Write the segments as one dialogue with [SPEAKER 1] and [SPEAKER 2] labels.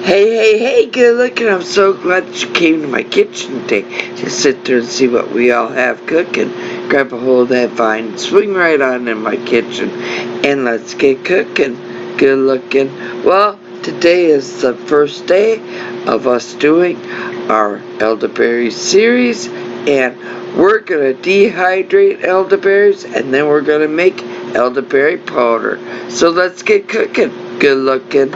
[SPEAKER 1] Hey, good looking. I'm so glad that you came to my kitchen today to sit there and see what we all have cooking. Grab a hold of that vine, swing right on in my kitchen, and let's get cooking. Good looking. Well, today is the first day of us doing our elderberry series, and we're going to dehydrate elderberries, and then we're going to make elderberry powder. So let's get cooking. Good looking.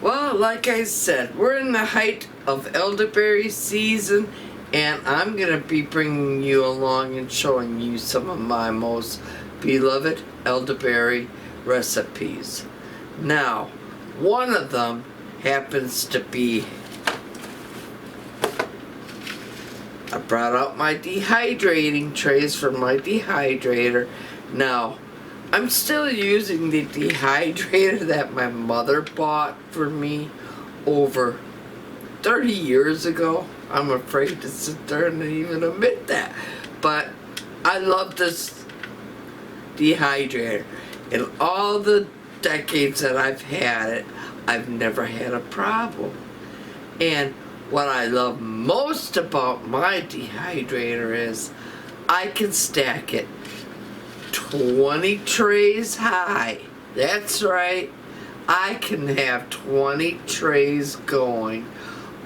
[SPEAKER 1] Well, like I said, we're in the height of elderberry season, and I'm going to be bringing you along and showing you some of my most beloved elderberry recipes. Now, one of them happens to be, I brought out my dehydrating trays from my dehydrator. Now, I'm still using the dehydrator that my mother bought for me over 30 years ago. I'm afraid to sit there and even admit that. But I love this dehydrator. In all the decades that I've had it, I've never had a problem. And what I love most about my dehydrator is I can stack it 20 trays high. That's right. I can have 20 trays going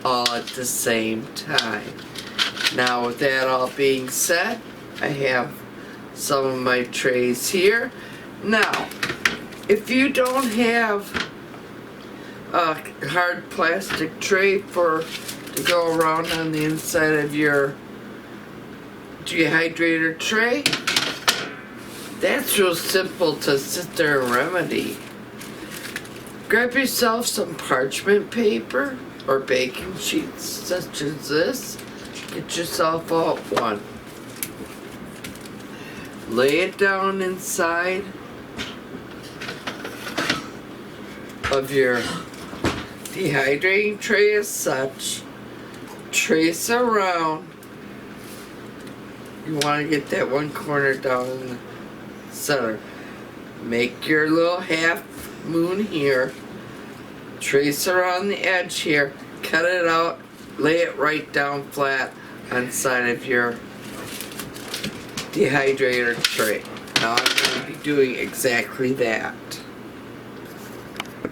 [SPEAKER 1] all at the same time. Now, with that all being said, I have some of my trays here. Now, if you don't have a hard plastic tray to go around on the inside of your dehydrator tray, that's real simple to sit there and remedy. Grab yourself some parchment paper or baking sheets such as this. Get yourself out one. Lay it down inside of your dehydrating tray as such. Trace around. You want to get that one corner down in the center. Make your little half moon here. Trace around the edge here. Cut it out. Lay it right down flat on the side of your dehydrator tray. Now I'm going to be doing exactly that.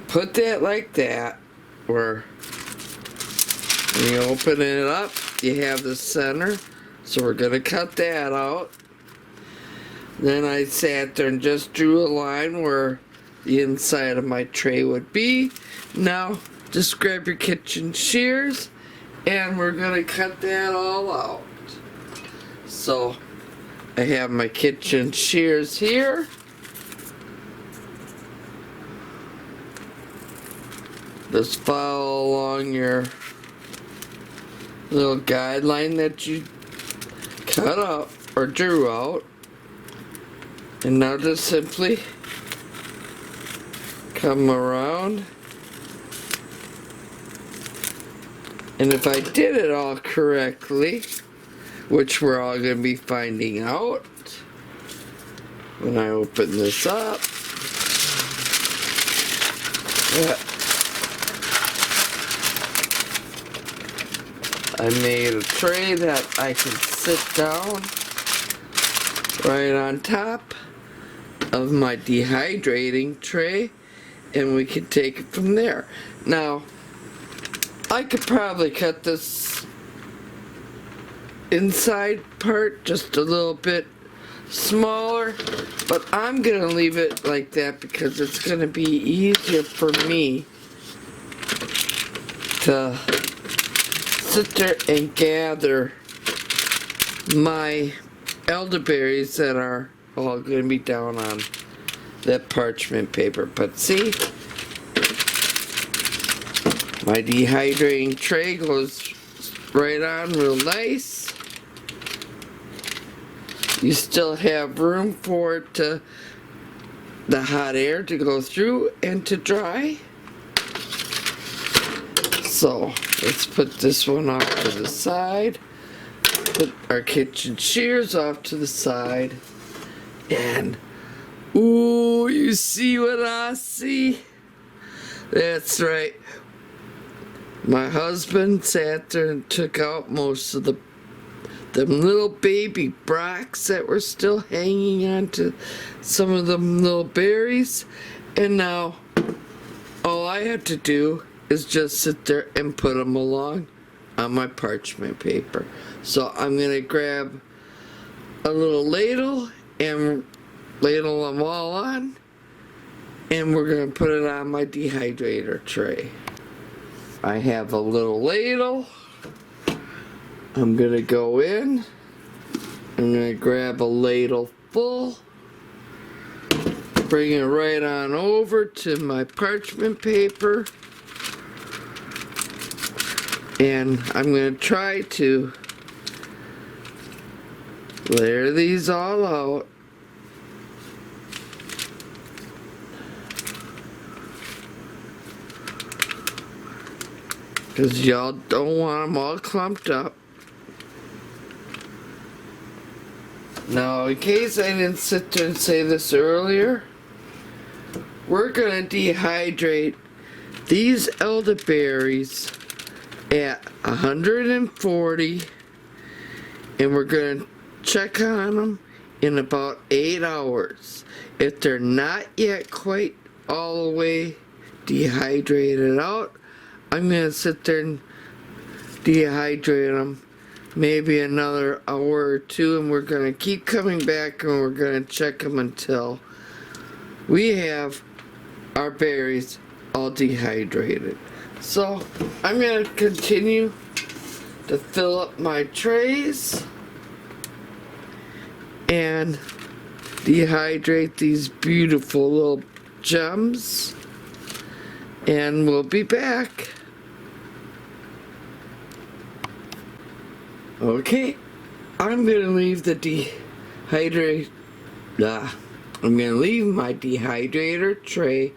[SPEAKER 1] Put that like that, where when you open it up, you have the center. So we're going to cut that out. Then I sat there and just drew a line where the inside of my tray would be. Now, just grab your kitchen shears, and we're going to cut that all out. So, I have my kitchen shears here. Just follow along your little guideline that you cut out or drew out. And now just simply come around. And if I did it all correctly, which we're all going to be finding out when I open this up, I made a tray that I can sit down right on top of my dehydrating tray, and we can take it from there. Now, I could probably cut this inside part just a little bit smaller, but I'm gonna leave it like that because it's gonna be easier for me to sit there and gather my elderberries that are all going to be down on that parchment paper. But see, my dehydrating tray goes right on real nice. You still have room for it the hot air to go through and to dry. So let's put this one off to the side. Put our kitchen shears off to the side. And, ooh, you see what I see? That's right. My husband sat there and took out most of them little baby bracts that were still hanging on to some of them little berries. And now all I have to do is just sit there and put them along on my parchment paper. So I'm going to grab a little ladle and ladle them all on, and we're going to put it on my dehydrator tray. I have a little ladle. I'm going to go in. I'm going to grab a ladle full. Bring it right on over to my parchment paper. And I'm going to try to layer these all out. Because y'all don't want them all clumped up. Now, in case I didn't sit there and say this earlier, we're going to dehydrate these elderberries at 140, and we're going to check on them in about 8 hours. If they're not yet quite all the way dehydrated out, I'm going to sit there and dehydrate them maybe another hour or two, and we're going to keep coming back and we're going to check them until we have our berries all dehydrated. So I'm going to continue to fill up my trays and dehydrate these beautiful little gems, and we'll be back. Okay, I'm going to leave the I'm going to leave my dehydrator tray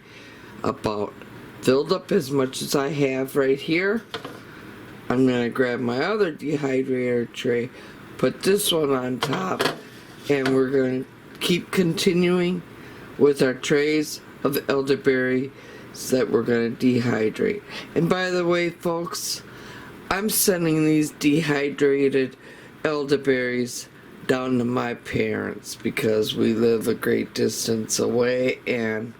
[SPEAKER 1] about filled up as much as I have right here. I'm going to grab my other dehydrator tray, put this one on top, and we're going to keep continuing with our trays of elderberries that we're going to dehydrate. And by the way, folks, I'm sending these dehydrated elderberries down to my parents because we live a great distance away, and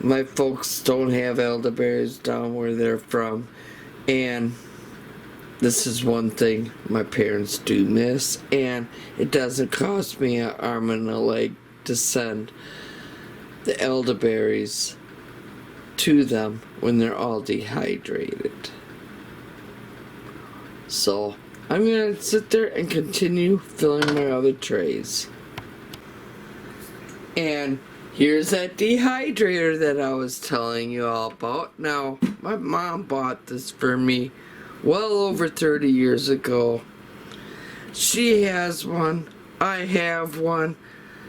[SPEAKER 1] my folks don't have elderberries down where they're from. And this is one thing my parents do miss, and it doesn't cost me an arm and a leg to send the elderberries to them when they're all dehydrated. So I'm going to sit there and continue filling my other trays. And here's that dehydrator that I was telling you all about. Now, my mom bought this for me well over 30 years ago. She has one, I have one.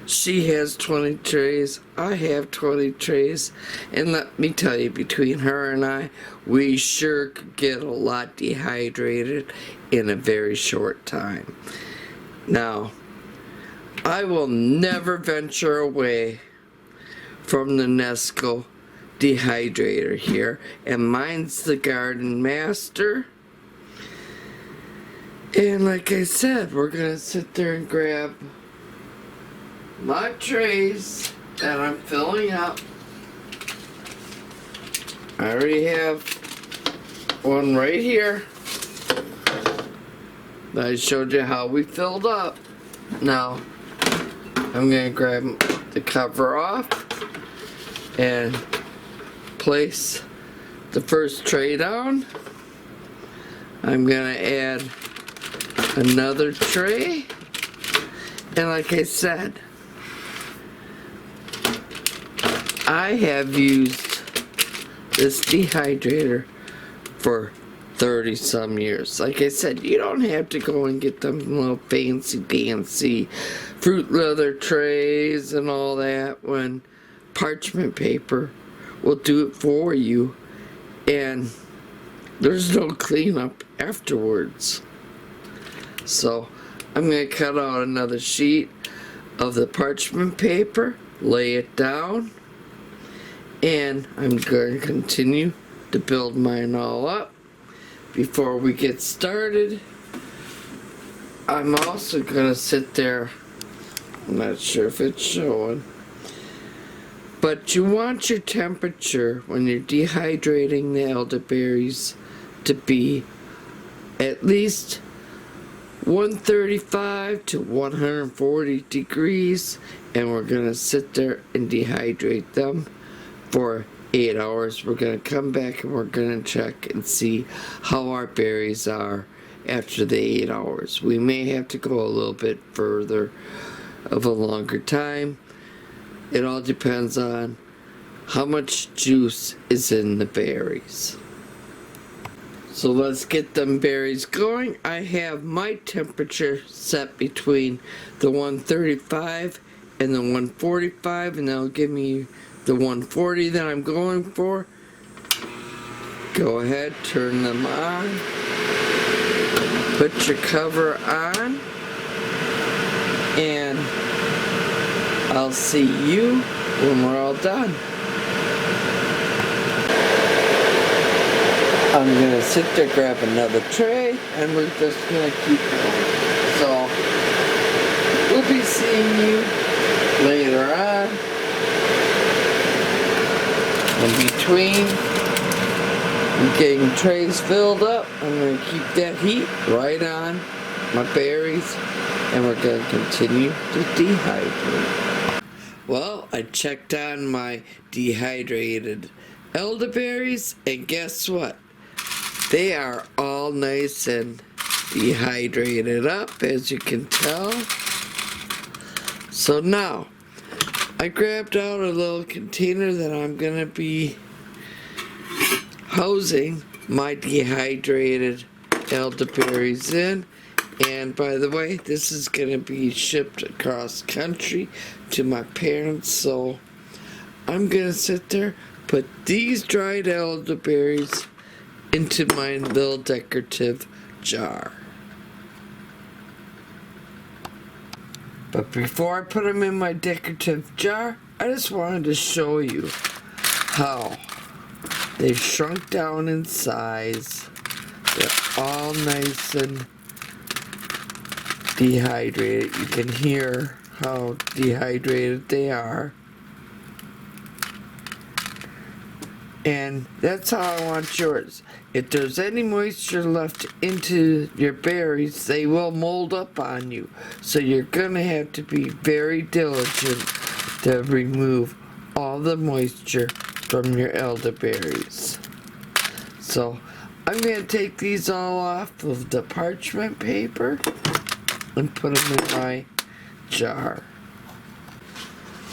[SPEAKER 1] She has 20 trays, I have 20 trays, and let me tell you, between her and I, we sure could get a lot dehydrated in a very short time. Now, I will never venture away from the Nesco dehydrator here, and mine's the Garden Master. And like I said, we're going to sit there and grab my trays that I'm filling up. I already have one right here. I showed you how we filled up. Now, I'm going to grab the cover off and place the first tray down. I'm going to add another tray. And like I said, I have used this dehydrator for 30 some years. Like I said, you don't have to go and get them little fancy dancy fruit leather trays and all that when parchment paper will do it for you, and there's no cleanup afterwards. So I'm going to cut out another sheet of the parchment paper, lay it down, and I'm going to continue to build mine all up. Before we get started, I'm also gonna sit there, I'm not sure if it's showing, but you want your temperature when you're dehydrating the elderberries to be at least 135 to 140 degrees, and we're gonna sit there and dehydrate them for 8 hours. We're gonna come back and we're gonna check and see how our berries are after the 8 hours. We may have to go a little bit further of a longer time. It all depends on how much juice is in the berries. So let's get them berries going. I have my temperature set between the 135 and the 145, and that'll give me the 140 that I'm going for. Go ahead, turn them on. Put your cover on, and I'll see you when we're all done. I'm gonna sit there, grab another tray, and we're just gonna keep going. So, we'll be seeing you later on. In between, I'm getting trays filled up. I'm gonna keep that heat right on my berries, and we're gonna continue to dehydrate. Well, I checked on my dehydrated elderberries, and guess what? They are all nice and dehydrated up, as you can tell. So now, I grabbed out a little container that I'm gonna be housing my dehydrated elderberries in. And by the way, this is gonna be shipped across country to my parents, so I'm gonna sit there, put these dried elderberries into my little decorative jar. But before I put them in my decorative jar, I just wanted to show you how they've shrunk down in size. They're all nice and dehydrated. You can hear how dehydrated they are. And that's how I want yours. If there's any moisture left into your berries, they will mold up on you. So you're gonna have to be very diligent to remove all the moisture from your elderberries. So I'm gonna take these all off of the parchment paper and put them in my jar.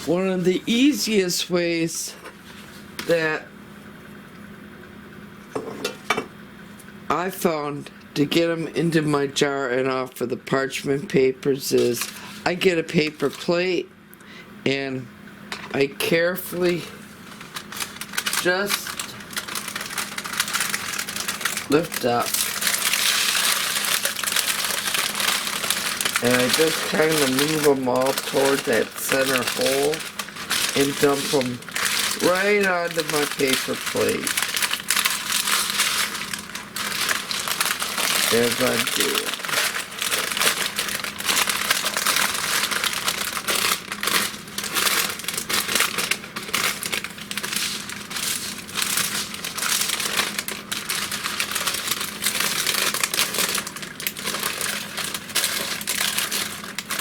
[SPEAKER 1] One of the easiest ways that I found to get them into my jar and off of the parchment papers is I get a paper plate and I carefully just lift up and I just kind of move them all toward that center hole and dump them right onto my paper plate. As I do it.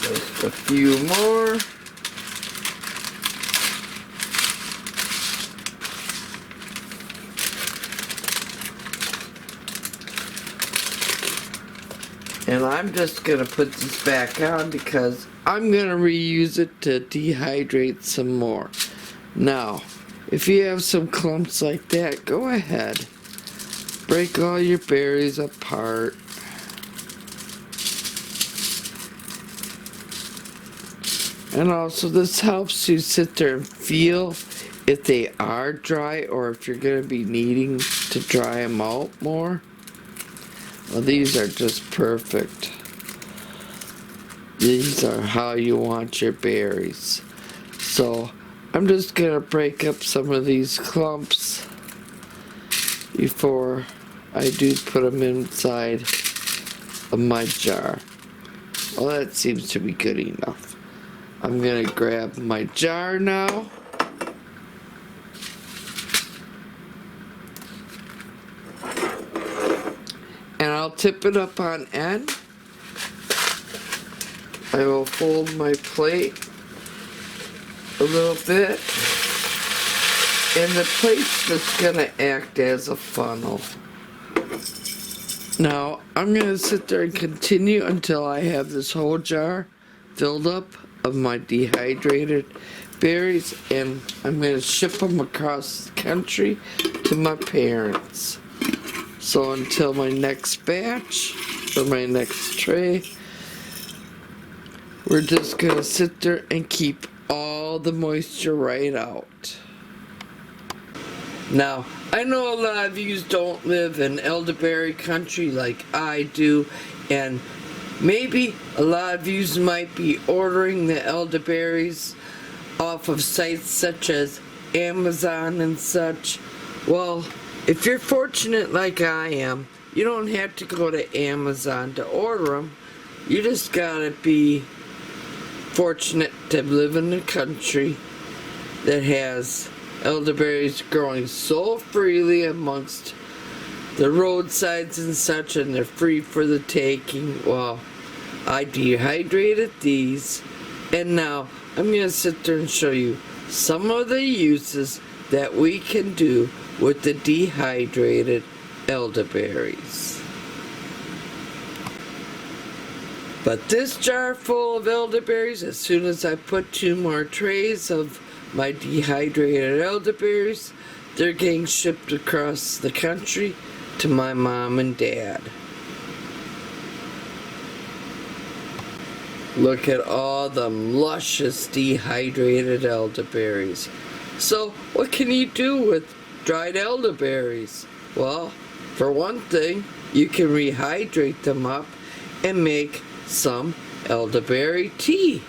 [SPEAKER 1] Just a few more. And I'm just going to put this back on because I'm going to reuse it to dehydrate some more. Now, if you have some clumps like that, go ahead. Break all your berries apart. And also this helps you sit there and feel if they are dry or if you're going to be needing to dry them out more. Well, these are just perfect. These are how you want your berries. So I'm just going to break up some of these clumps. before I do put them inside of my jar. Well, that seems to be good enough. I'm gonna grab my jar now. And I'll tip it up on end. I will fold my plate a little bit. And the plate's just gonna act as a funnel. Now, I'm gonna sit there and continue until I have this whole jar filled up of my dehydrated berries, and I'm gonna ship them across the country to my parents. So until my next batch, or my next tray, we're just gonna sit there and keep all the moisture right out. Now, I know a lot of you don't live in elderberry country like I do, and maybe a lot of you might be ordering the elderberries off of sites such as Amazon and such. Well, if you're fortunate like I am, you don't have to go to Amazon to order them. You just gotta be fortunate to live in a country that has elderberries growing so freely amongst the roadsides and such, and they're free for the taking. Well, I dehydrated these, and now I'm going to sit there and show you some of the uses that we can do with the dehydrated elderberries. But this jar full of elderberries, as soon as I put 2 more trays of my dehydrated elderberries, they're getting shipped across the country to my mom and dad. Look at all the luscious dehydrated elderberries. So what can you do with dried elderberries? Well, for one thing, you can rehydrate them up and make some elderberry tea.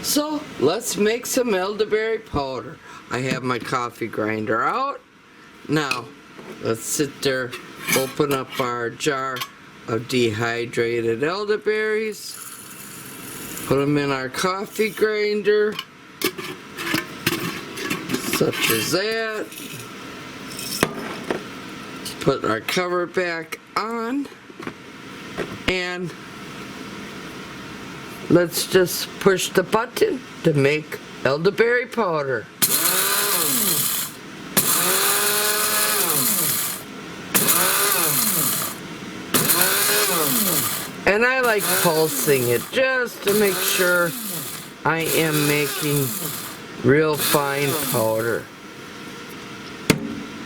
[SPEAKER 1] So let's make some elderberry powder. I have my coffee grinder out. Now let's sit there, open up our jar of dehydrated elderberries, put them in our coffee grinder, such as that. Put our cover back on, and let's just push the button to make elderberry powder. And I like pulsing it just to make sure I am making real fine powder.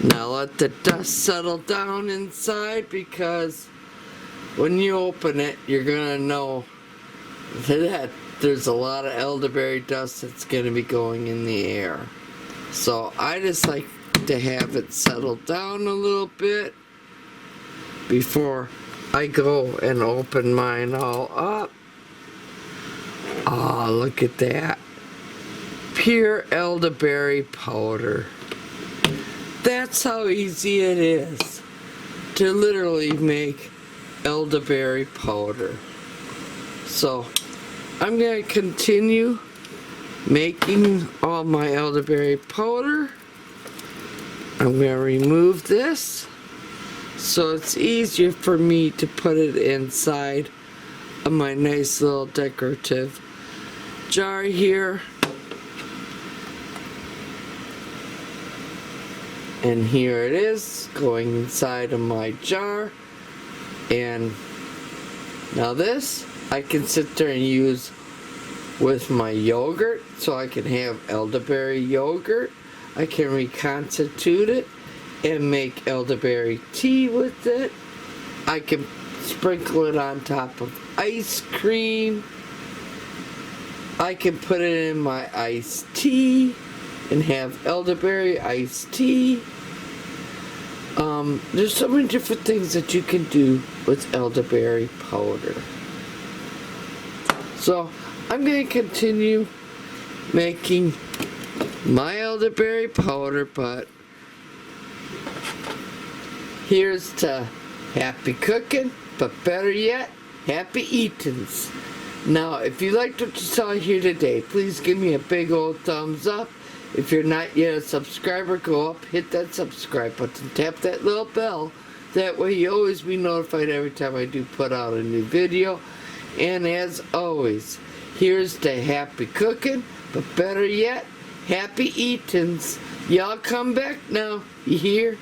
[SPEAKER 1] Now let the dust settle down inside, because when you open it, you're gonna know that there's a lot of elderberry dust that's going to be going in the air. So I just like to have it settle down a little bit before I go and open mine all up. Oh, look at that. Pure elderberry powder. That's how easy it is to literally make elderberry powder. So I'm going to continue making all my elderberry powder. I'm going to remove this so it's easier for me to put it inside of my nice little decorative jar here. And here it is going inside of my jar. And now this I can sit there and use with my yogurt, so I can have elderberry yogurt. I can reconstitute it and make elderberry tea with it. I can sprinkle it on top of ice cream. I can put it in my iced tea and have elderberry iced tea. There's so many different things that you can do with elderberry powder. So I'm going to continue making my elderberry powder, but Here's to happy cooking, but better yet, happy eatings. Now, if you liked what you saw here today, please give me a big old thumbs up. If you're not yet a subscriber, go up, hit that subscribe button, tap that little bell. That way you always be notified every time I do put out a new video. And as always, here's to happy cooking, but better yet, happy eatings. Y'all come back now, you hear?